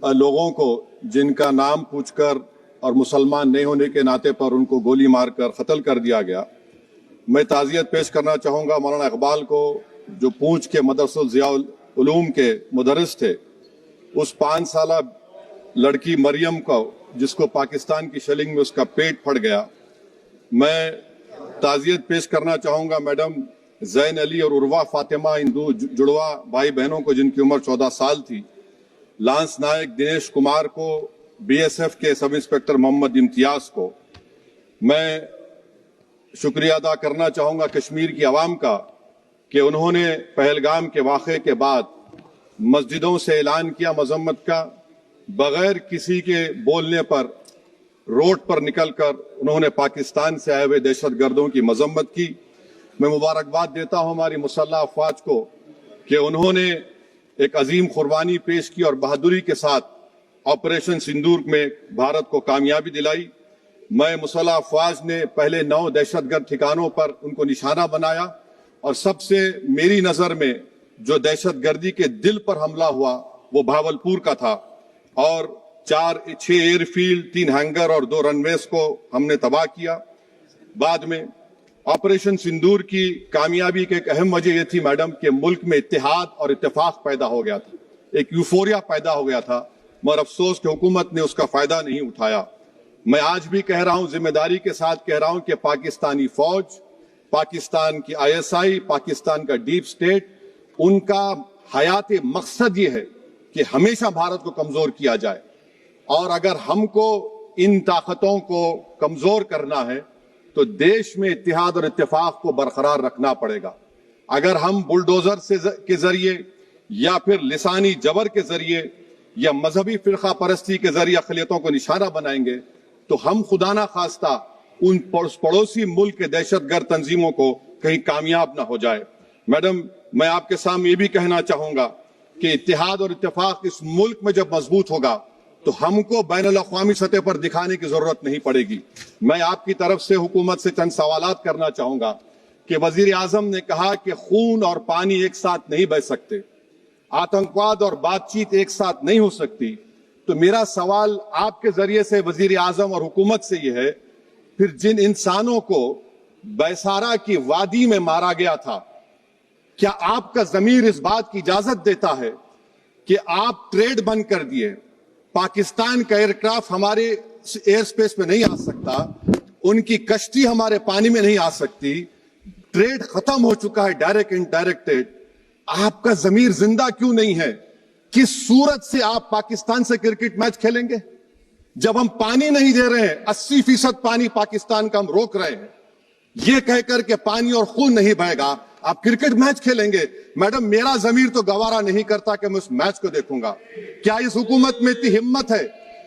लोगों को जिनका नाम पूछकर और मुसलमान नहीं होने के नाते पर उनको गोली मारकर कत्ल कर दिया गया, मैं ताज़ियत पेश करना चाहूँगा मौलाना इकबाल को, जो पूंछ के मदरसुल ज़ियाउल उलूम के मुदर्रिस थे। उस 5 साला लड़की मरियम को, जिसको पाकिस्तान की शेलिंग में उसका पेट फट गया, मैं ताज़ियत पेश करना चाहूँगा मैडम जैन अली और उर्वा फातिमा, इन दो जुड़वा भाई बहनों को जिनकी उम्र 14 साल थी, लांस नायक दिनेश कुमार को, बीएसएफ के सब इंस्पेक्टर मोहम्मद इम्तियाज को। मैं शुक्रिया अदा करना चाहूँगा कश्मीर की आवाम का कि उन्होंने पहलगाम के वाक़े के बाद मस्जिदों से ऐलान किया मजम्मत का, बगैर किसी के बोलने पर रोड पर निकलकर उन्होंने पाकिस्तान से आए हुए दहशतगर्दों की मजम्मत की। मैं मुबारकबाद देता हूं हमारी मुसल्लह अफवाज को कि उन्होंने एक अजीम कुर्बानी पेश की और बहादुरी के साथ ऑपरेशन सिंदूर में भारत को कामयाबी दिलाई। मैं मुसल्लह अफवाज ने पहले 9 दहशतगर्द ठिकानों पर उनको निशाना बनाया और सबसे मेरी नजर में जो दहशतगर्दी के दिल पर हमला हुआ वो भावलपुर का था और 6 एयरफील्ड, 3 हैंगर और 2 रनवेज को हमने तबाह किया। बाद में ऑपरेशन सिंदूर की कामयाबी की एक अहम वजह यह थी मैडम कि मुल्क में इत्तेहाद और इत्तेफाक पैदा हो गया था, एक यूफोरिया पैदा हो गया था, मगर अफसोस कि हुकूमत ने उसका फायदा नहीं उठाया। मैं आज भी कह रहा हूं, जिम्मेदारी के साथ कह रहा हूं कि पाकिस्तानी फौज, पाकिस्तान की आईएसआई, पाकिस्तान का डीप स्टेट, उनका हयाती मकसद ये है कि हमेशा भारत को कमजोर किया जाए और अगर हमको इन ताकतों को कमजोर करना है तो देश में इत्तेहाद और इत्तेफाक को बरकरार रखना पड़ेगा। अगर हम बुलडोजर के जरिए या फिर लिसानी जबर के जरिए या मजहबी फिरका परस्ती के जरिए अक़लियतों को निशाना बनाएंगे तो हम खुदा ना खास्ता उन पड़ोसी मुल्क के दहशतगर्द तंजीमों को कहीं कामयाब ना हो जाए। मैडम, मैं आपके सामने ये भी कहना चाहूंगा कि इत्तेहाद और इत्तेफाक इस मुल्क में जब मजबूत होगा तो हमको बैनुल अक़वामी सतह पर दिखाने की जरूरत नहीं पड़ेगी। मैं आपकी तरफ से हुकूमत से चंद सवालात करना चाहूंगा कि वजीर आजम ने कहा कि खून और पानी एक साथ नहीं बह सकते, आतंकवाद और बातचीत एक साथ नहीं हो सकती। तो मेरा सवाल आपके जरिए से वजीर आजम और हुकूमत से यह है, फिर जिन इंसानों को बैसारा की वादी में मारा गया था, क्या आपका जमीर इस बात की इजाजत देता है कि आप ट्रेड बंद कर दिए, पाकिस्तान का एयरक्राफ्ट हमारे एयर स्पेस में नहीं आ सकता, उनकी कश्ती हमारे पानी में नहीं आ सकती, ट्रेड खत्म हो चुका है डायरेक्ट इनडायरेक्टेड, आपका जमीर जिंदा क्यों नहीं है? किस सूरत से आप पाकिस्तान से क्रिकेट मैच खेलेंगे जब हम पानी नहीं दे रहे हैं? 80% पानी पाकिस्तान का हम रोक रहे हैं, यह कहकर के पानी और खून नहीं बहेगा, आप क्रिकेट मैच खेलेंगे? मैडम, मेरा जमीर तो गवारा नहीं करता कि मैं उस मैच को देखूंगा। क्या इस हुकूमत में इतनी हिम्मत है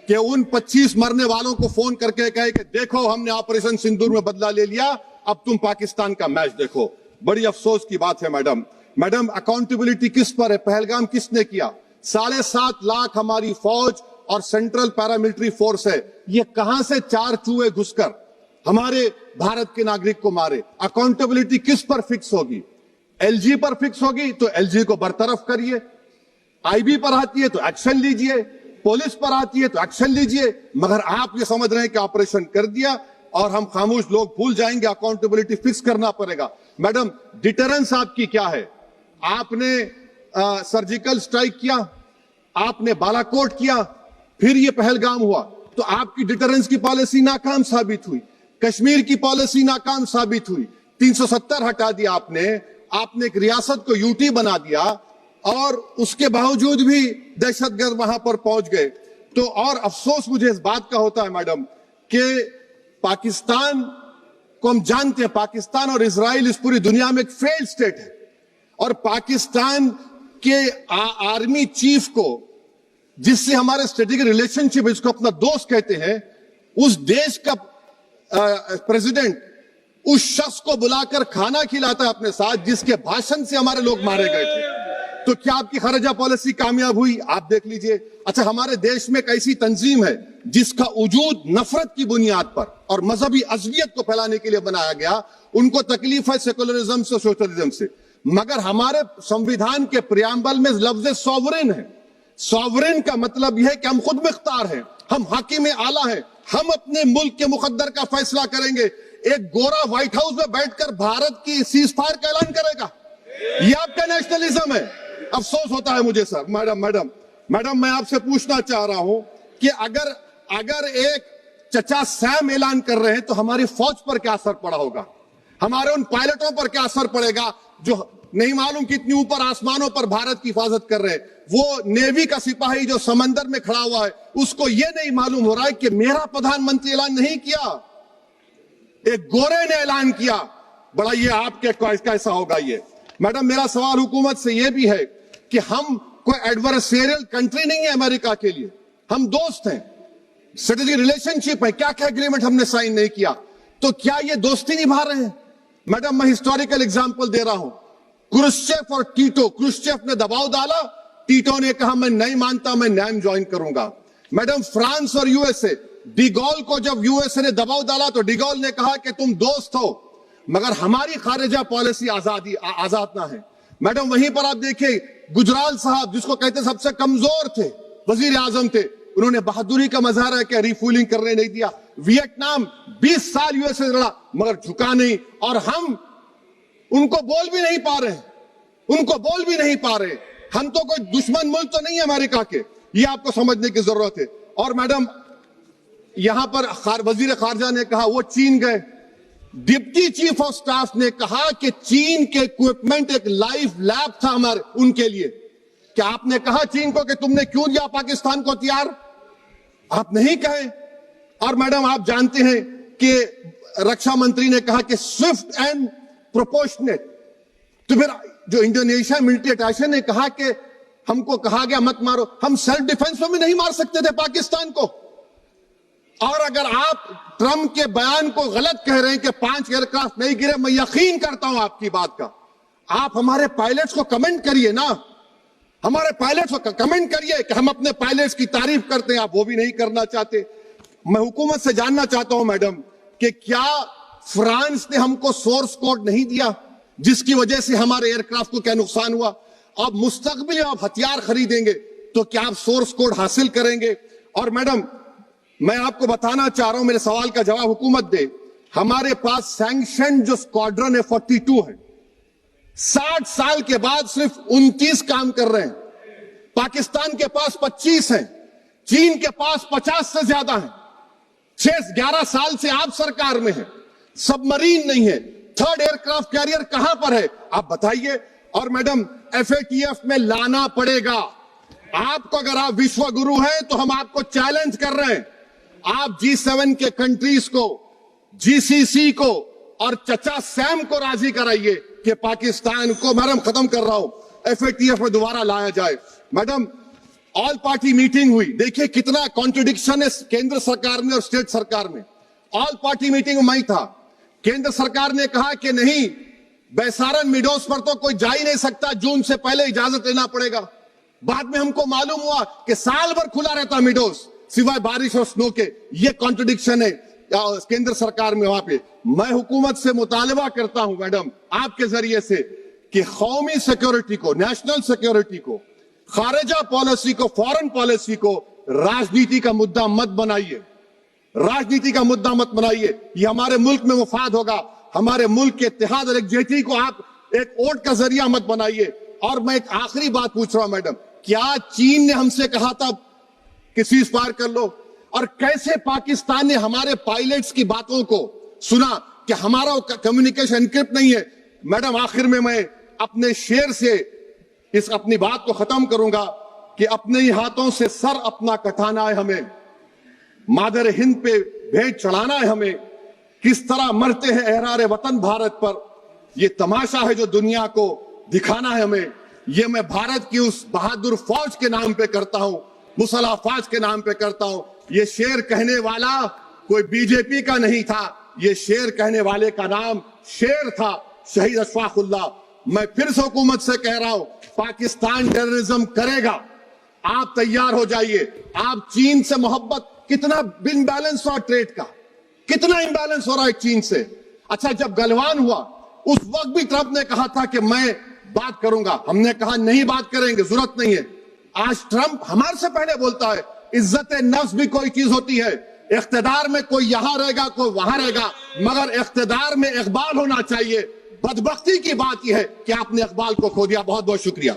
कि उन 25 मरने वालों को फोन करके कहे कि देखो हमने ऑपरेशन सिंदूर में बदला ले लिया, अब तुम पाकिस्तान का मैच देखो? बड़ी अफसोस की बात है मैडम। मैडम, अकाउंटेबिलिटी किस पर है? पहलगाम किसने किया? 7.5 लाख हमारी फौज और सेंट्रल पैरामिलिट्री फोर्स है, ये कहां से 4 चूहे घुसकर हमारे भारत के नागरिक को मारे? अकाउंटेबिलिटी किस पर फिक्स होगी? एलजी पर फिक्स होगी तो एलजी को बरतरफ करिए, आईबी पर आती है तो एक्शन लीजिए, पुलिस पर आती है तो एक्शन लीजिए, मगर आप ये समझ रहे हैं कि ऑपरेशन कर दिया और हम खामोश लोग भूल जाएंगे। अकाउंटेबिलिटी फिक्स करना पड़ेगा। मैडम, डिटरेंस आपकी क्या है? आपने सर्जिकल स्ट्राइक किया, आपने बालाकोट किया, फिर ये पहलगाम हुआ, तो आपकी डिटरेंस की पॉलिसी नाकाम साबित हुई, कश्मीर की पॉलिसी नाकाम साबित हुई, 370 हटा दिया आपने एक रियासत को यूटी बना दिया और उसके बावजूद भी दहशतगर्द वहां पर पहुंच गए। तो और अफसोस मुझे इस बात का होता है मैडम कि पाकिस्तान को हम जानते हैं, पाकिस्तान और इजराइल इस पूरी दुनिया में एक फेल्ड स्टेट है और पाकिस्तान के आर्मी चीफ को, जिससे हमारे स्ट्रेटेजिक रिलेशनशिप है, जिसको अपना दोस्त कहते हैं, उस देश का प्रेसिडेंट उस शख्स को बुलाकर खाना खिलाता है अपने साथ जिसके भाषण से हमारे लोग मारे गए थे। तो क्या आपकी खर्जा पॉलिसी कामयाब हुई? आप देख लीजिए। अच्छा, हमारे देश में एक ऐसी तंजीम है जिसका वजूद नफरत की बुनियाद पर और मजहबी अज़वियत को फैलाने के लिए बनाया गया। उनको तकलीफ है सेकुलरिज्म से, सोशलिज्म से, मगर हमारे संविधान के प्रियम्बल में लफ्ज सॉवरेन है। सॉवरेन का मतलब यह है कि हम खुद मुख्तार हैं, हम हाकिम आला हैं, हम अपने मुल्क के मुकद्दर का फैसला करेंगे। एक गोरा व्हाइट हाउस में बैठकर भारत की सीज फायर का ऐलान करेगा, यह आपका नेशनलिज्म है। अफसोस होता है मुझे सर। मैडम मैं आपसे पूछना चाह रहा हूं कि अगर एक चचा सैम ऐलान कर रहे हैं तो हमारी फौज पर क्या असर पड़ा होगा, हमारे उन पायलटों पर क्या असर पड़ेगा जो नहीं मालूम कितनी ऊपर आसमानों पर भारत की हिफाजत कर रहे हैं। वो नेवी का सिपाही जो समंदर में खड़ा हुआ है, उसको यह नहीं मालूम हो रहा है कि मेरा प्रधानमंत्री ऐलान नहीं किया, एक गोरे ने ऐलान किया। बड़ा ये आपके कैसा होगा ये। मैडम मेरा सवाल हुकूमत से यह भी है कि हम कोई एडवर्सेरियल कंट्री नहीं है अमेरिका के लिए, हम दोस्त हैं, स्ट्रेटेजिक रिलेशनशिप है। क्या क्या एग्रीमेंट हमने साइन नहीं किया, तो क्या ये दोस्ती निभा रहे हैं? मैडम मैं हिस्टोरिकल एग्जांपल दे रहा हूं, क्रुश्चेव और टीटो। क्रुश्चेव ने दबाव डाला, टीटो ने कहा मैं नहीं मानता, मैं नैम ज्वाइन करूंगा। मैडम फ्रांस और यूएसए, डिगोल को जब यूएसए ने दबाव डाला तो डिगोल ने कहा कि तुम दोस्त हो मगर हमारी खारिजा पॉलिसी आजाद ना है। मैडम वहीं पर आप देखिए गुजराल साहब, जिसको कहते सबसे कमजोर थे, वजीर आजम थे, उन्होंने बहादुरी का मजारा किया, रिफूलिंग करने नहीं दिया। वियतनाम 20 साल यूएसए से लड़ा मगर झुका नहीं, और हम उनको बोल भी नहीं पा रहे। हम तो कोई दुश्मन मुल्क तो नहीं है अमेरिका के, ये आपको समझने की जरूरत है। और मैडम यहां पर वजीर खारजा ने कहा वो चीन गए, डिप्टी चीफ ऑफ स्टाफ ने कहा कि चीन के इक्विपमेंट एक लाइव लैब था हमारे उनके लिए। क्या आपने कहा चीन को कि तुमने क्यों दिया पाकिस्तान को हथियार? आप नहीं कहे। और मैडम आप जानते हैं कि रक्षा मंत्री ने कहा कि स्विफ्ट एंड प्रोपोर्शनेट, तो फिर जो इंडोनेशिया मिलिट्री अटैचे ने कहा कि हमको कहा गया मत मारो, हम सेल्फ डिफेंस में भी नहीं मार सकते थे पाकिस्तान को। और अगर आप ट्रंप के बयान को गलत कह रहे हैं कि 5 एयरक्राफ्ट नहीं गिरे, मैं यकीन करता हूं आपकी बात का। आप हमारे पायलट्स को कमेंट करिए ना, हमारे पायलट्स को कमेंट करिए कि हम अपने पायलट्स की तारीफ करते हैं, आप वो भी नहीं करना चाहते। मैं हुकूमत से जानना चाहता हूं मैडम कि क्या फ्रांस ने हमको सोर्स कोड नहीं दिया जिसकी वजह से हमारे एयरक्राफ्ट को क्या नुकसान हुआ? अब मुस्तकबिल में आप हथियार खरीदेंगे तो क्या आप सोर्स कोड हासिल करेंगे? और मैडम मैं आपको बताना चाह रहा हूं, मेरे सवाल का जवाब हुकूमत दे। हमारे पास सैंक्शन जो स्क्वाड्रन है 42 है, 60 साल के बाद सिर्फ 29 काम कर रहे हैं। पाकिस्तान के पास 25 हैं, चीन के पास 50 से ज्यादा हैं। 11 साल से आप सरकार में हैं, सबमरीन नहीं है, थर्ड एयरक्राफ्ट कैरियर कहां पर है आप बताइए। और मैडम FATF में लाना पड़ेगा आपको। अगर आप विश्व गुरु हैं तो हम आपको चैलेंज कर रहे हैं, आप G7 के कंट्रीज को, GCC को और चचा सैम को राजी कराइए कि पाकिस्तान को, मैडम खत्म कर रहा हूं, FATF में दोबारा लाया जाए। मैडम ऑल पार्टी मीटिंग हुई, देखिए कितना कॉन्ट्रडिक्शन है केंद्र सरकार में और स्टेट सरकार में। ऑल पार्टी मीटिंग में था, केंद्र सरकार ने कहा कि नहीं बैसारन मिडोस पर तो कोई जा ही नहीं सकता, जून से पहले इजाजत लेना पड़ेगा। बाद में हमको मालूम हुआ कि साल भर खुला रहता मिडोस सिवाय बारिश और स्नो के। ये कॉन्ट्रडिक्शन है केंद्र सरकार में। वहां पे मैं हुकूमत से मुतालबा करता हूं मैडम आपके जरिए से कि कौमी सिक्योरिटी को, नेशनल सिक्योरिटी को, खारिजा पॉलिसी को, फॉरेन पॉलिसी को राजनीति का मुद्दा मत बनाइए, राजनीति का मुद्दा मत बनाइए। ये हमारे मुल्क में मुफाद होगा, हमारे मुल्क के इत्तेहाद और एकजुटती को आप एक वोट का जरिया मत बनाइए। और मैं एक आखिरी बात पूछ रहा हूं मैडम, क्या चीन ने हमसे कहा था कि सीज फायर कर लो? और कैसे पाकिस्तान ने हमारे पायलट्स की बातों को सुना कि हमारा कम्युनिकेशन एनक्रिप्ट नहीं है? मैडम आखिर में मैं अपने शेर से इस अपनी बात को खत्म करूंगा कि अपने ही हाथों से सर अपना कटाना है हमें, मादर हिंद पे भेंट चढ़ाना है हमें। किस तरह मरते हैं एहरारे वतन भारत पर, ये तमाशा है जो दुनिया को दिखाना है हमें। ये मैं भारत की उस बहादुर फौज के नाम पे करता हूं, मुसल्ह फौज के नाम पे करता हूं। ये शेर कहने वाला कोई बीजेपी का नहीं था, ये शेर कहने वाले का नाम शेर था, शहीद अशफाकुल्लाह। मैं फिर से हुकूमत से कह रहा हूं, पाकिस्तान टेररिज्म करेगा, आप तैयार हो जाइए। आप चीन से मोहब्बत, कितना इम्बैलेंस हुआ ट्रेड का, कितना इम्बैलेंस हो रहा है चीन से। अच्छा जब गलवान हुआ उस वक्त भी ट्रंप ने कहा था कि मैं बात करूंगा, हमने कहा नहीं बात करेंगे, जरूरत नहीं है। आज ट्रंप हमारे से पहले बोलता है इज्जत नफ्स भी कोई चीज होती है, इख्तिदार में कोई यहां रहेगा कोई वहां रहेगा, मगर इख्तिदार में इकबाल होना चाहिए। बदबख्ती की बात यह है कि आपने इकबाल को खो दिया। बहुत बहुत शुक्रिया।